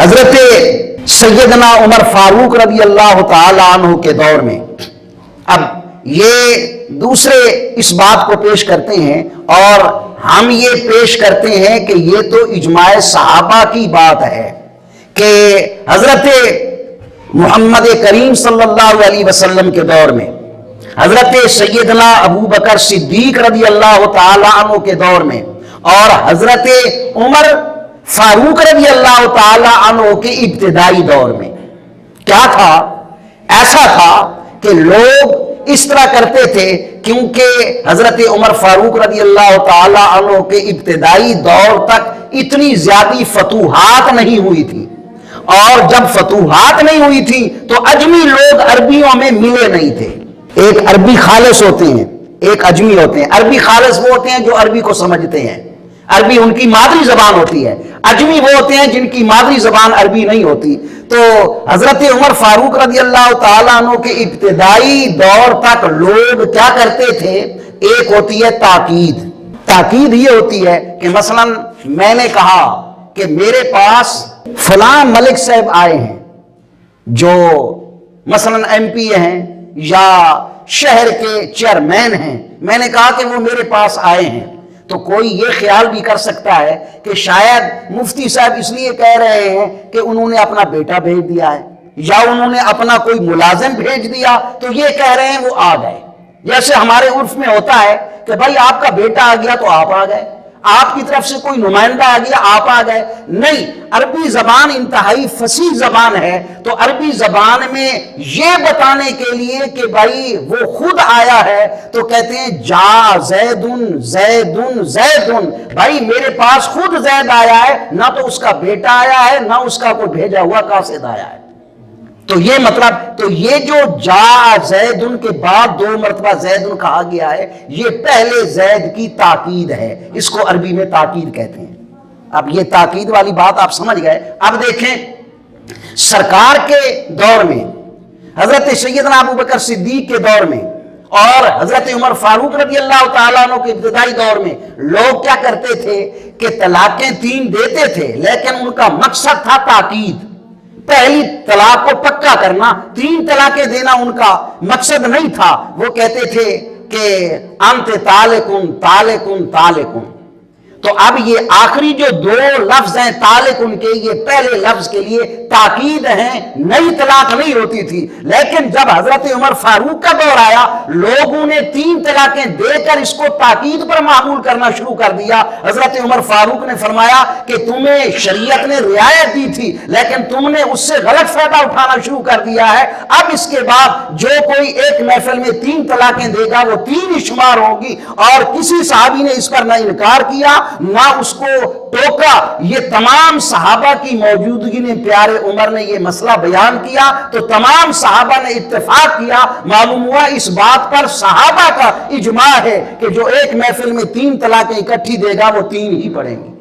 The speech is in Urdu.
حضرت سیدنا عمر فاروق رضی اللہ تعالیٰ عنہ کے دور میں، اب یہ دوسرے اس بات کو پیش کرتے ہیں اور ہم یہ پیش کرتے ہیں کہ یہ تو اجماع صحابہ کی بات ہے کہ حضرت محمد کریم صلی اللہ علیہ وسلم کے دور میں، حضرت سیدنا ابو بکر صدیق رضی اللہ تعالیٰ عنہ کے دور میں اور حضرت عمر فاروق رضی اللہ تعالیٰ عنہ کے ابتدائی دور میں کیا تھا؟ ایسا تھا کہ لوگ اس طرح کرتے تھے کیونکہ حضرت عمر فاروق رضی اللہ تعالیٰ عنہ کے ابتدائی دور تک اتنی زیادہ فتوحات نہیں ہوئی تھی، اور جب فتوحات نہیں ہوئی تھی تو عجمی لوگ عربیوں میں ملے نہیں تھے۔ ایک عربی خالص ہوتے ہیں، ایک عجمی ہوتے ہیں۔ عربی خالص وہ ہوتے ہیں جو عربی کو سمجھتے ہیں، عربی ان کی مادری زبان ہوتی ہے۔ عجمی وہ ہوتے ہیں جن کی مادری زبان عربی نہیں ہوتی۔ تو حضرت عمر فاروق رضی اللہ تعالیٰ عنہ کے ابتدائی دور تک لوگ کیا کرتے تھے؟ ایک ہوتی ہے تاکید۔ تاکید یہ ہوتی ہے کہ مثلا میں نے کہا کہ میرے پاس فلاں ملک صاحب آئے ہیں جو مثلا ایم پی ہیں یا شہر کے چیئرمین ہیں، میں نے کہا کہ وہ میرے پاس آئے ہیں، تو کوئی یہ خیال بھی کر سکتا ہے کہ شاید مفتی صاحب اس لیے کہہ رہے ہیں کہ انہوں نے اپنا بیٹا بھیج دیا ہے یا انہوں نے اپنا کوئی ملازم بھیج دیا تو یہ کہہ رہے ہیں وہ آ گئے۔ جیسے ہمارے عرف میں ہوتا ہے کہ بھائی آپ کا بیٹا آ گیا تو آپ آ گئے، آپ کی طرف سے کوئی نمائندہ آ گیا آپ آ گئے۔ نہیں، عربی زبان انتہائی فصیح زبان ہے، تو عربی زبان میں یہ بتانے کے لیے کہ بھائی وہ خود آیا ہے تو کہتے ہیں جا زیدن زیدن زیدن، بھائی میرے پاس خود زید آیا ہے، نہ تو اس کا بیٹا آیا ہے نہ اس کا کوئی بھیجا ہوا قاصد آیا ہے۔ تو یہ مطلب، تو یہ جو جا زیدن کے بعد دو مرتبہ زیدن کہا گیا ہے، یہ پہلے زید کی تاکید ہے، اس کو عربی میں تاکید کہتے ہیں۔ اب یہ تاکید والی بات آپ سمجھ گئے۔ اب دیکھیں سرکار کے دور میں، حضرت سیدنا ابو بکر صدیق کے دور میں اور حضرت عمر فاروق رضی اللہ تعالیٰ عنہ کے ابتدائی دور میں لوگ کیا کرتے تھے کہ طلاقیں 3 دیتے تھے، لیکن ان کا مقصد تھا تاکید، پہلی طلاق کو پکا کرنا۔ 3 طلاقیں دینا ان کا مقصد نہیں تھا۔ وہ کہتے تھے کہ انت طالقن طالقن طالقن۔ تو اب یہ آخری جو 2 لفظ ہیں طالقن کے، یہ پہلے لفظ کے لیے تاکید ہیں، نئی طلاق نہیں ہوتی تھی۔ لیکن جب حضرت عمر فاروق کا دور آیا، لوگوں نے 3 طلاقیں دے کر اس کو تاکید پر معمول کرنا شروع کر دیا۔ حضرت عمر فاروق نے فرمایا کہ تمہیں شریعت نے رعایت دی تھی لیکن تم نے اس سے غلط فائدہ اٹھانا شروع کر دیا ہے۔ اب اس کے بعد جو کوئی ایک محفل میں 3 طلاقیں دے گا وہ 3 ہی شمار ہوگی، اور کسی صحابی نے اس پر نہ انکار کیا نہ اس کو ٹوکا۔ یہ تمام صحابہ کی موجودگی نے، پیارے عمر نے یہ مسئلہ بیان کیا تو تمام صحابہ نے اتفاق کیا۔ معلوم ہوا اس بات پر صحابہ کا اجماع ہے کہ جو ایک محفل میں 3 طلاقیں اکٹھی دے گا وہ 3 ہی پڑھیں گے۔